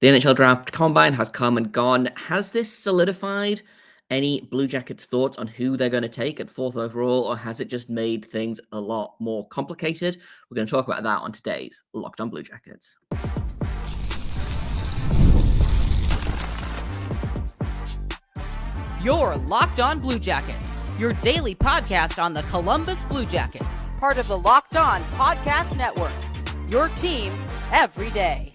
The NHL Draft Combine has come and gone. Has this solidified any Blue Jackets' thoughts on who they're going to take at fourth overall, or has it just made things a lot more complicated? We're going to talk about that on today's Locked on Blue Jackets. You're Locked on Blue Jackets, your daily podcast on the Columbus Blue Jackets, part of the Locked on Podcast Network, your team every day.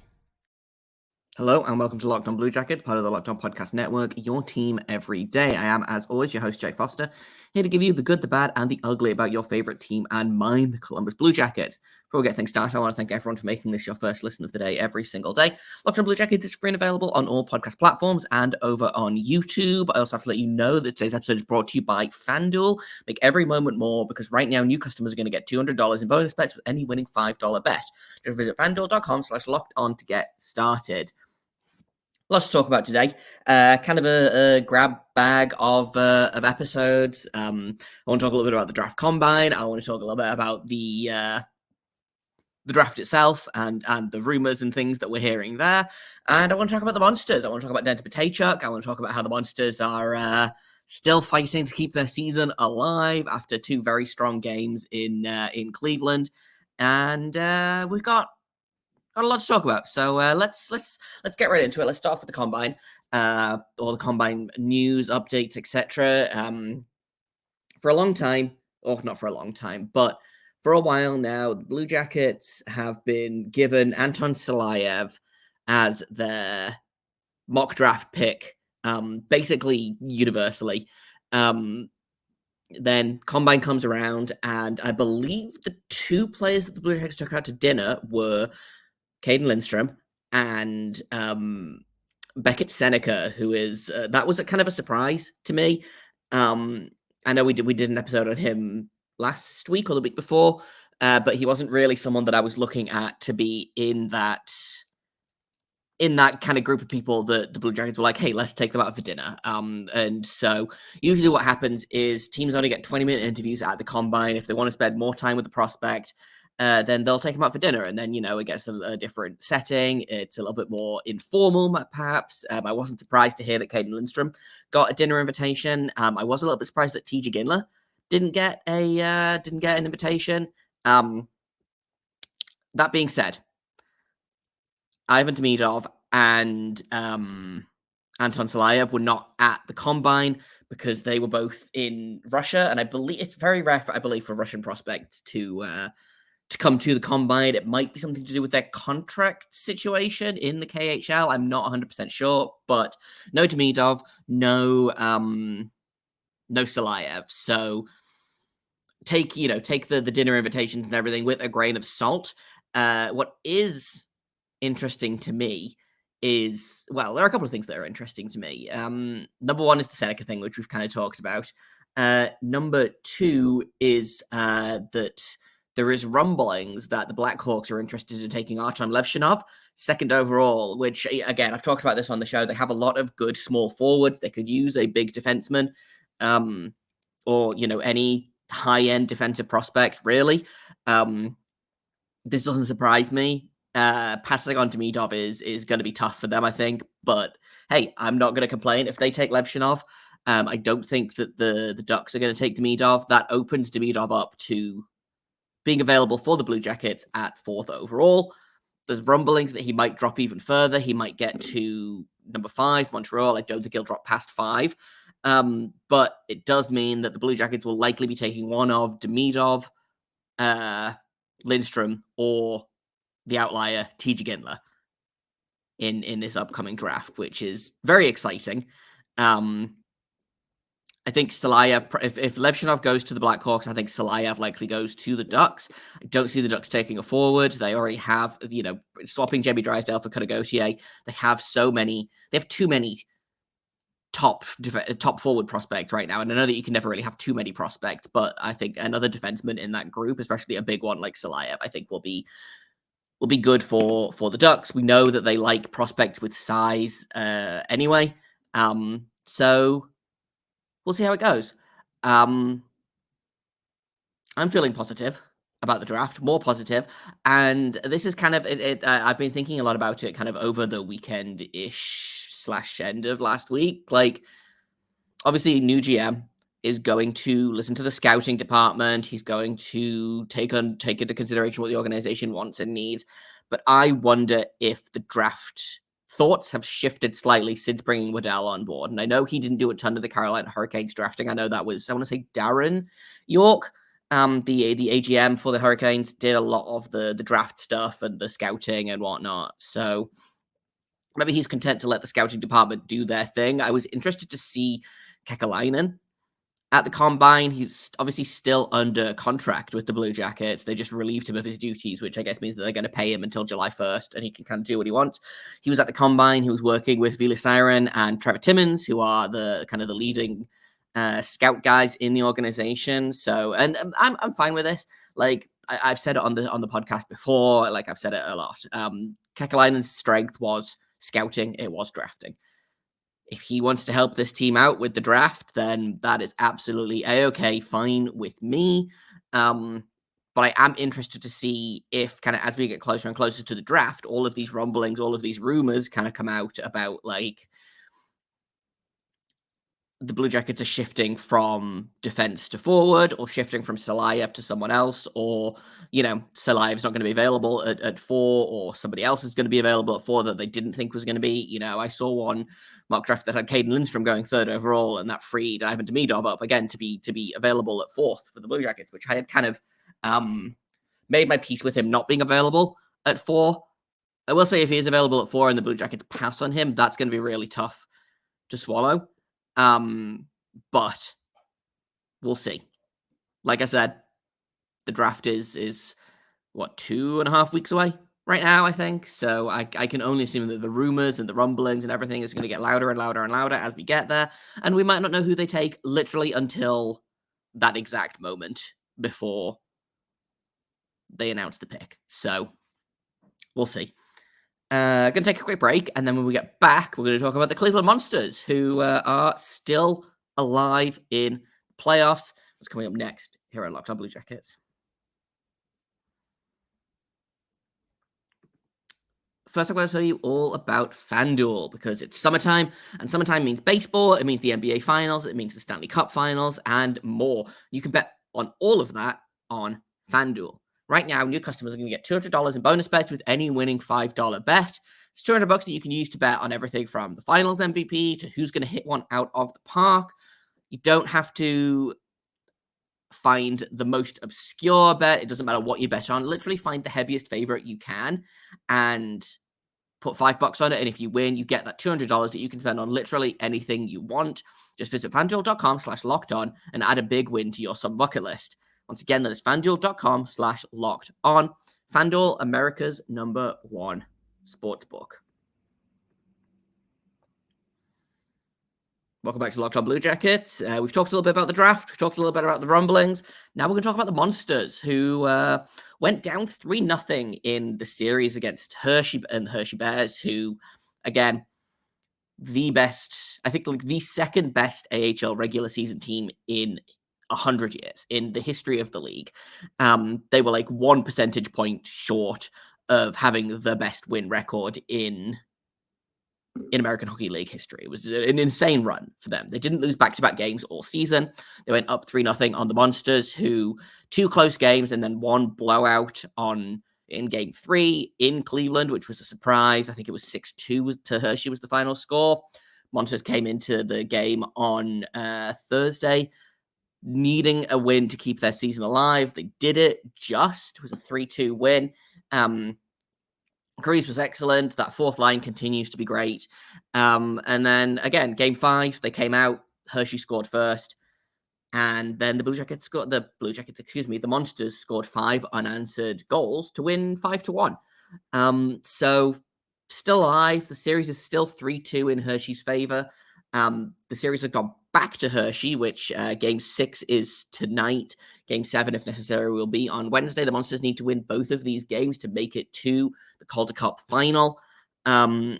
Hello and welcome to Locked on Blue Jackets, part of the Locked on Podcast Network, your team every day. I am, as always, your host, Jay Foster, here to give you the good, the bad, and the ugly about your favorite team and mine, the Columbus Blue Jackets. Before we get things started, I want to thank everyone for making this your first listen of the day every single day. Locked on Blue Jackets is free and available on all podcast platforms and over on YouTube. I also have to let you know that today's episode is brought to you by FanDuel. Make every moment more, because right now new customers are going to get $200 in bonus bets with any winning $5 bet. Just visit FanDuel.com/lockedon to get started. Lots to talk about today. Kind of a grab bag of episodes. I want to talk a little bit about the draft combine. I want to talk a little bit about the draft itself and the rumors and things that we're hearing there. And I want to talk about the Monsters. I want to talk about Denton Mateychuk. I want to talk about how the Monsters are still fighting to keep their season alive after two very strong games in Cleveland. And we've got a lot to talk about, so let's get right into it. Let's start off with the combine, all the combine news, updates, etc. For a long time, or not for a long time, but for a while now, the Blue Jackets have been given Anton Silayev as their mock draft pick, basically universally. Then combine comes around, and I believe the two players that the Blue Jackets took out to dinner were Cayden Lindstrom and Beckett Sennecke, who is that was a kind of a surprise to me. I know we did an episode on him last week or the week before, but he wasn't really someone that I was looking at to be in that kind of group of people that the Blue Jackets were like, hey, let's take them out for dinner. And so usually what happens is teams only get 20-minute interviews at the combine. If they want to spend more time with the prospect, then they'll take him out for dinner. And then, it gets a different setting. It's a little bit more informal, perhaps. I wasn't surprised to hear that Cayden Lindstrom got a dinner invitation. I was a little bit surprised that TJ Ginla didn't get an invitation. That being said, Ivan Demidov and Anton Silayev were not at the combine because they were both in Russia. And I believe it's very rare, for a Russian prospect to come to the combine. It might be something to do with their contract situation in the KHL. I'm not 100% sure, but no Demidov, no Silayev. So take the dinner invitations and everything with a grain of salt. What is interesting to me is, well, there are a couple of things that are interesting to me. Number one is the Sennecke thing, which we've kind of talked about. Number two is that there is rumblings that the Blackhawks are interested in taking Artyom Levshunov, second overall, which, again, I've talked about this on the show. They have a lot of good small forwards. They could use a big defenseman, or, any high-end defensive prospect, really. This doesn't surprise me. Passing on Demidov is going to be tough for them, I think. But, hey, I'm not going to complain if they take Levshunov. I don't think that the Ducks are going to take Demidov. That opens Demidov up to being available for the Blue Jackets at fourth overall. There's rumblings that he might drop even further. He might get to number 5, Montreal. I don't think he'll drop past 5. But it does mean that the Blue Jackets will likely be taking one of Demidov, Lindstrom, or the outlier, TJ Ginla, in this upcoming draft, which is very exciting. I think Silayev, if Levshunov goes to the Blackhawks, I think Silayev likely goes to the Ducks. I don't see the Ducks taking a forward. They already have, swapping Jamie Drysdale for Kudagotier. They have too many top forward prospects right now. And I know that you can never really have too many prospects, but I think another defenseman in that group, especially a big one like Silayev, I think will be good for the Ducks. We know that they like prospects with size anyway. So we'll see how it goes. I'm feeling positive. about the draft, more positive. And this is kind of I've been thinking a lot about it kind of over the weekend-ish / end of last week. Like, obviously, new GM is going to listen to the scouting department. He's going to take into consideration what the organization wants and needs. But I wonder if the draft thoughts have shifted slightly since bringing Waddell on board. And I know he didn't do a ton of the Carolina Hurricanes drafting. I know that was, I want to say, Darren York, the AGM for the Hurricanes, did a lot of the draft stuff and the scouting and whatnot. So maybe he's content to let the scouting department do their thing. I was interested to see Kekalainen at the Combine. He's obviously still under contract with the Blue Jackets. They just relieved him of his duties, which I guess means that they're going to pay him until July 1st, and he can kind of do what he wants. He was at the Combine. He was working with Vili Siren and Trevor Timmons, who are the kind of the leading scout guys in the organization. So, and I'm fine with this. Like, I've said it on the podcast before. Like, I've said it a lot. Kekalainen's strength was scouting. It was drafting. If he wants to help this team out with the draft, then that is absolutely a-okay, fine with me. But I am interested to see if kind of as we get closer and closer to the draft, all of these rumblings, all of these rumors kind of come out about like the Blue Jackets are shifting from defense to forward, or shifting from Silayev to someone else, or, you know, Silayev's not going to be available at 4, or somebody else is going to be available at 4 that they didn't think was going to be. You know, I saw one mock draft that had Cayden Lindstrom going 3rd overall, and that freed Ivan Demidov up again to be available at 4th for the Blue Jackets, which I had kind of made my peace with him not being available at 4. I will say if he is available at 4 and the Blue Jackets pass on him, that's going to be really tough to swallow. But we'll see. Like I said, the draft is what, 2.5 weeks away right now, I think. So I can only assume that the rumors and the rumblings and everything is going to get louder and louder and louder as we get there. And we might not know who they take literally until that exact moment before they announce the pick. So we'll see. Going to take a quick break, and then when we get back, we're going to talk about the Cleveland Monsters, who are still alive in playoffs. What's coming up next here at Locked On Blue Jackets? First, I'm going to tell you all about FanDuel, because it's summertime, and summertime means baseball, it means the NBA Finals, it means the Stanley Cup Finals, and more. You can bet on all of that on FanDuel. Right now, new customers are going to get $200 in bonus bets with any winning $5 bet. It's $200 that you can use to bet on everything from the Finals MVP to who's going to hit one out of the park. You don't have to find the most obscure bet. It doesn't matter what you bet on. Literally find the heaviest favorite you can and put $5 on it. And if you win, you get that $200 that you can spend on literally anything you want. Just visit FanDuel.com/lockedon and add a big win to your summer bucket list. Once again, that is FanDuel.com/lockedon. FanDuel, America's #1 sportsbook. Welcome back to Locked On Blue Jackets. We've talked a little bit about the draft. We've talked a little bit about the rumblings. Now we're going to talk about the Monsters, who went down 3-0 in the series against Hershey and the Hershey Bears, who, again, the best, I think, like the second best AHL regular season team in 100 years in the history of the league. They were like 1 percentage point short of having the best win record in American Hockey League history. It was an insane run for them. They didn't lose back-to-back games all season. They went up 3-0 on the Monsters, who 2 close games and then 1 blowout in Game 3 in Cleveland, which was a surprise. I think it was 6-2 to Hershey was the final score. Monsters came into the game on Thursday needing a win to keep their season alive. They did it just. It was a 3-2 win. Grease was excellent. That fourth line continues to be great. And then, again, Game 5, they came out. Hershey scored first. And then the Monsters scored 5 unanswered goals to win 5-1. So, still alive. The series is still 3-2 in Hershey's favor. The series have gone back to Hershey, which Game 6 is tonight. Game 7, if necessary, will be on Wednesday. The Monsters need to win both of these games to make it to the Calder Cup final. They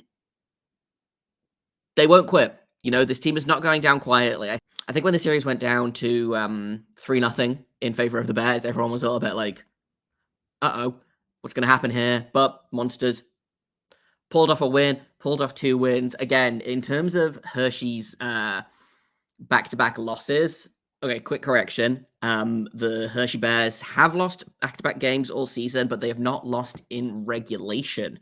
won't quit. You know, this team is not going down quietly. I think when the series went down to 3-0 in favor of the Bears, everyone was a little bit like, what's going to happen here? But Monsters pulled off a win, pulled off 2 wins. Again, in terms of Hershey's back-to-back losses, okay, quick correction. The Hershey Bears have lost back-to-back games all season, but they have not lost in regulation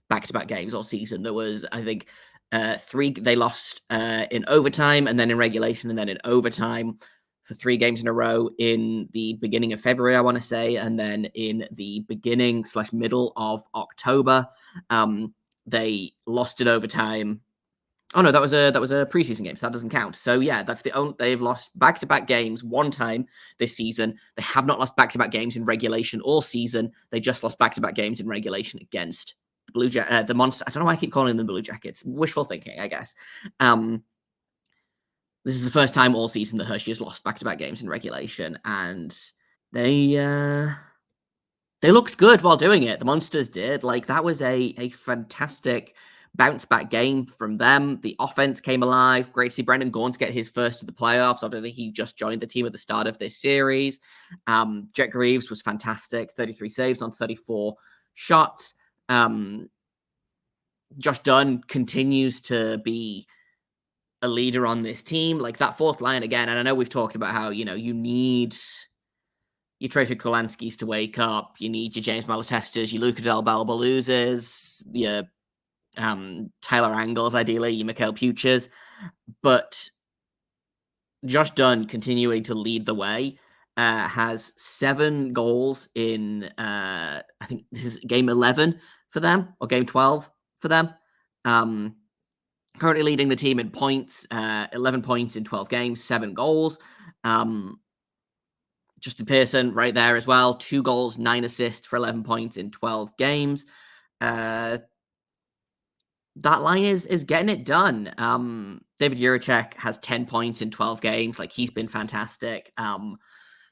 back-to-back games all season. There was, I think, 3. They lost in overtime, and then in regulation, and then in overtime for 3 games in a row in the beginning of February, I want to say, and then in the beginning/middle of October. They lost in overtime. Oh no, that was a preseason game, so that doesn't count. So yeah, that's the only they've lost back-to-back games one time this season. They have not lost back-to-back games in regulation all season. They just lost back-to-back games in regulation against the Monster. I don't know why I keep calling them the Blue Jackets. Wishful thinking, I guess. This is the first time all season that Hershey has lost back-to-back games in regulation, and they looked good while doing it. The Monsters did. Like, that was a fantastic bounce-back game from them. The offense came alive. Great to see Brendan Gaunce get his first of the playoffs. Obviously, he just joined the team at the start of this series. Jet Greaves was fantastic. 33 saves on 34 shots. Josh Dunn continues to be a leader on this team. Like, that fourth line again, and I know we've talked about how, you need your Trafford Kolanskis to wake up. You need your James Malatestas, your Luka Del Balbaluzes, your Tyler Angles, ideally, your Mikhail Puchers. But Josh Dunn continuing to lead the way, has 7 goals in, I think this is game 11 for them, or game 12 for them. Currently leading the team in points, 11 points in 12 games, 7 goals. Justin Pearson right there as well. 2 goals, 9 assists for 11 points in 12 games. That line is getting it done. David Juracek has 10 points in 12 games. Like, he's been fantastic.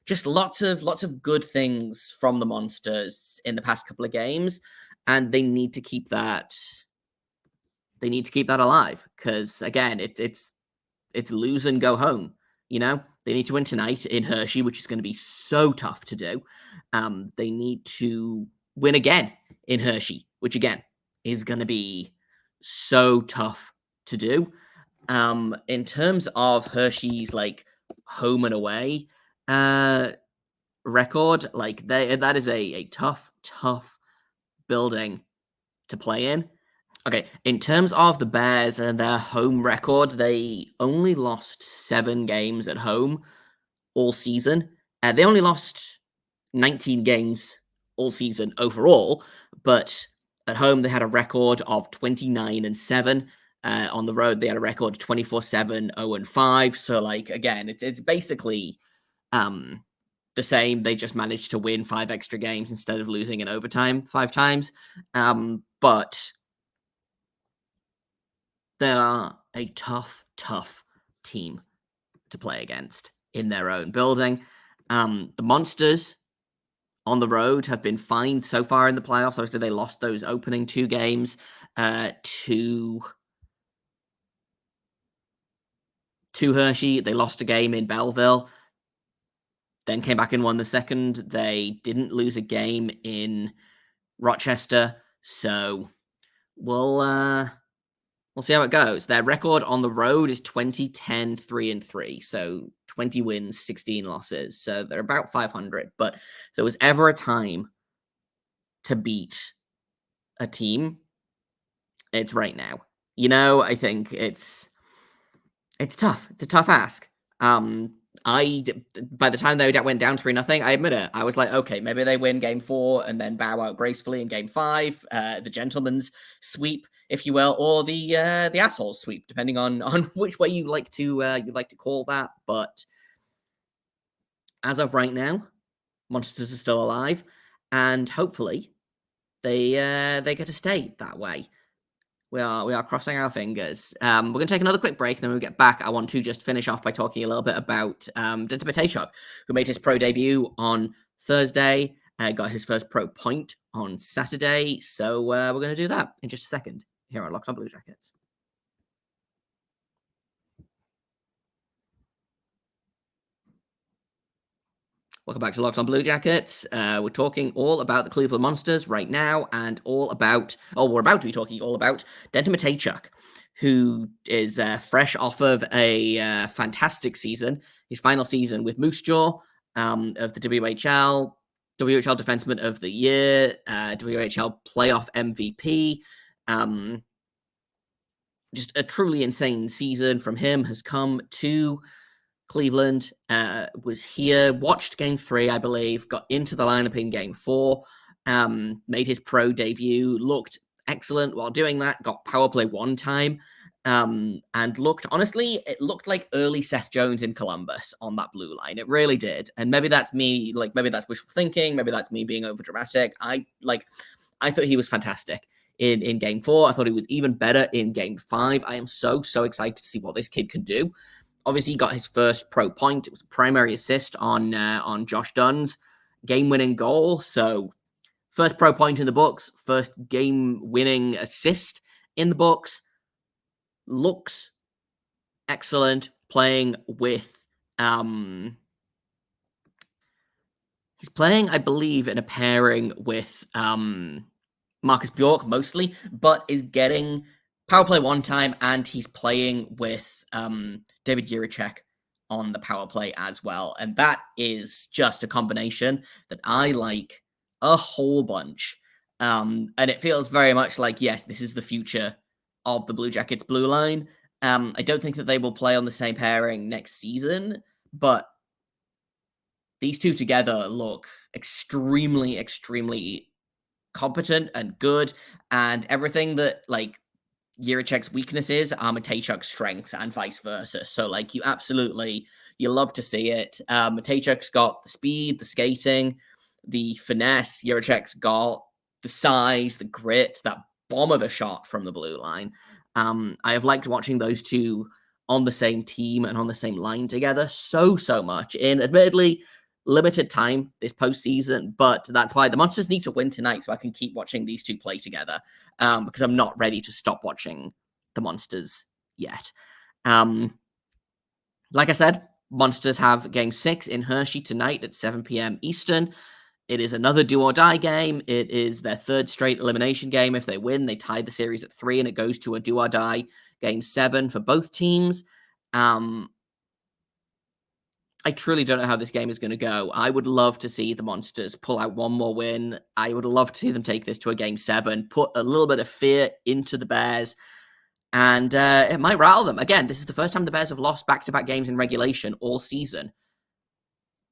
Just lots of good things from the Monsters in the past couple of games, and they need to keep that. They need to keep that alive, because again, it's lose and go home. They need to win tonight in Hershey, which is going to be so tough to do. They need to win again in Hershey, which again is going to be so tough to do. In terms of Hershey's home and away record, that is a tough building to play in. Okay, in terms of the Bears and their home record, they only lost 7 games at home all season. They only lost 19 games all season overall, but at home they had a record of 29-7. On the road they had a record of 24-7, 0-5. So again, it's basically the same. They just managed to win 5 extra games instead of losing in overtime 5 times. But they are a tough team to play against in their own building. The Monsters on the road have been fine so far in the playoffs. Obviously, they lost those opening 2 games to Hershey. They lost a game in Belleville, then came back and won the second. They didn't lose a game in Rochester, so we'll see how it goes. Their record on the road is 20-10-3-3. So 20 wins, 16 losses. So they're about 500. But if there was ever a time to beat a team, it's right now. I think it's tough. It's a tough ask. By the time they went down 3-0, I admit it, I was like, okay, maybe they win game 4 and then bow out gracefully in game 5, the gentleman's sweep, if you will, or the asshole's sweep, depending on which way you like to call that. But as of right now, Monsters are still alive, and hopefully they get to stay that way. We are crossing our fingers. We're going to take another quick break, and then when we get back, I want to just finish off by talking a little bit about Denton Mateychuk, who made his pro debut on Thursday, got his first pro point on Saturday. So we're going to do that in just a second here on Locked On Blue Jackets. Welcome back to Locked On Blue Jackets. We're talking all about the Cleveland Monsters right now, and we're about to be talking all about Denton Mateychuk, who is fresh off of a fantastic season, his final season with Moose Jaw of the WHL Defenseman of the Year, WHL Playoff MVP. Just a truly insane season from him has come to Cleveland, was here, watched Game 3, I believe, got into the lineup in Game 4, made his pro debut, looked excellent while doing that, got power play one time, and it looked like early Seth Jones in Columbus on that blue line. It really did. And maybe that's me, maybe that's wishful thinking, maybe that's me being overdramatic. I thought he was fantastic in Game 4. I thought he was even better in Game 5. I am so excited to see what this kid can do. Obviously, he got his first pro point. It was a primary assist on Josh Dunn's game-winning goal. So, first pro point in the books, first game-winning assist in the books. Looks excellent. Playing with he's playing, I believe, in a pairing with Marcus Bjork mostly, but is getting power play one time, and he's playing with David Jiricek on the power play as well. And that is just a combination that I like a whole bunch. And it feels very much like, yes, this is the future of the Blue Jackets blue line. I don't think that they will play on the same pairing next season, but these two together look extremely competent and good, and everything that Jiricek's weaknesses are Mateychuk's strengths and vice versa. So you love to see it. Mateychuk's got the speed, the skating, the finesse. Jiricek's got the size, the grit, that bomb of a shot from the blue line. I have liked watching those two on the same team and on the same line together so much in admittedly limited time this postseason, but that's why the Monsters need to win tonight so I can keep watching these two play together, because I'm not ready to stop watching the Monsters yet. Like I said, Monsters have Game 6 in Hershey tonight at 7 p.m. Eastern. It is another do-or-die game. It is their third straight elimination game. If they win, they tie the series at 3, and it goes to a do-or-die Game 7 for both teams. I truly don't know how this game is going to go. I would love to see the Monsters pull out one more win. I would love to see them take this to a Game 7, put a little bit of fear into the Bears, and it might rattle them. Again, this is the first time the Bears have lost back-to-back games in regulation all season.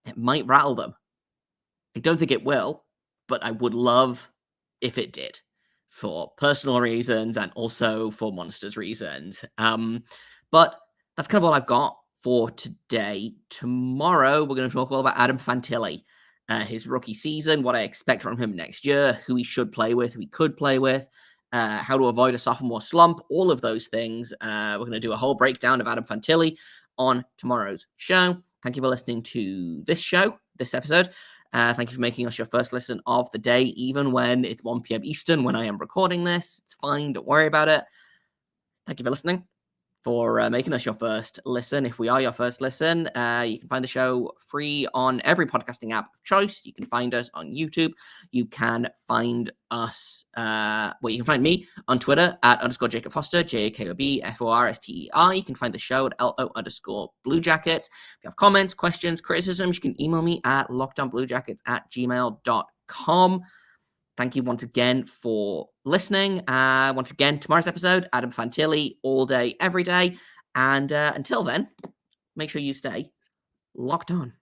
It might rattle them. I don't think it will, but I would love if it did, for personal reasons and also for Monsters reasons. But that's kind of all I've got for today. Tomorrow, we're going to talk all about Adam Fantilli, his rookie season, what I expect from him next year, who he should play with, who he could play with, how to avoid a sophomore slump, all of those things. We're going to do a whole breakdown of Adam Fantilli on tomorrow's show. Thank you for listening to this episode. Thank you for making us your first listen of the day, even when it's 1 p.m. Eastern when I am recording this. It's fine. Don't worry about it. Thank you for listening, for making us your first listen. If we are your first listen, you can find the show free on every podcasting app of choice. You can find us on YouTube. You can find us, you can find me on Twitter at _Jacob Foster, JAKOBFORSTER. You can find the show at LO_Blue Jackets. If you have comments, questions, criticisms, you can email me at lockdownbluejackets@gmail.com. Thank you once again for listening. Once again, tomorrow's episode, Adam Fantilli, all day, every day. And until then, make sure you stay locked on.